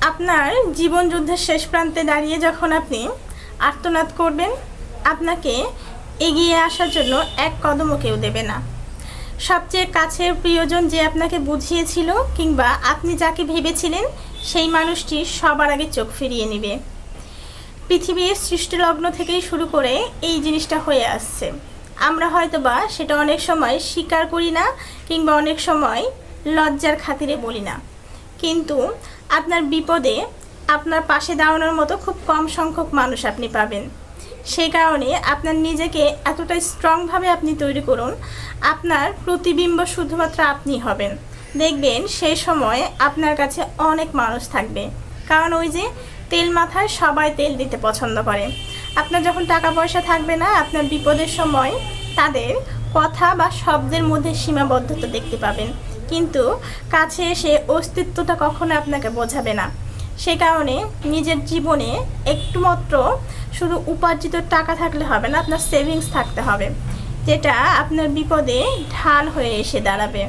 আপনার জীবন যুদ্ধের শেষ প্রান্তে দাঁড়িয়ে যখন আপনি আর্তনাদ করবেন, আপনাকে এগিয়ে আসার জন্য এক কদমও কেউ দেবে না। সবচেয়ে কাছের প্রিয়জন যে আপনাকে বুঝিয়েছিল কিংবা আপনি যাকে ভেবেছিলেন, সেই মানুষটি সবার আগে চোখ ফিরিয়ে নেবে। পৃথিবীর সৃষ্টিলগ্ন থেকেই শুরু করে এই জিনিসটা হয়ে আসছে। আমরা হয়তোবা সেটা অনেক সময় স্বীকার করি না কিংবা অনেক সময় লজ্জার খাতিরে বলি না, কিন্তু আপনার বিপদে আপনার পাশে দাঁড়ানোর মতো খুব কম সংখ্যক মানুষ আপনি পাবেন। সেই কারণে আপনার নিজেকে এতটা স্ট্রংভাবে আপনি তৈরি করুন, আপনার প্রতিবিম্ব শুধুমাত্র আপনি হবেন। দেখবেন সেই সময় আপনার কাছে অনেক মানুষ থাকবে, কারণ ওই যে তেল মাথায় সবাই তেল দিতে পছন্দ করে। আপনার যখন টাকা পয়সা থাকবে না, আপনার বিপদের সময় তাদের কথা বা শব্দের মধ্যে সীমাবদ্ধতা দেখতে পাবেন, কিন্তু কাছে এসে অস্তিত্বটা কখনো আপনাকে বোঝাবে না। সে কারণে নিজের জীবনে একটু মাত্র শুধু উপার্জিত টাকা থাকলে হবে না, আপনার সেভিংস থাকতে হবে, যেটা আপনার বিপদে ঢাল হয়ে এসে দাঁড়াবে।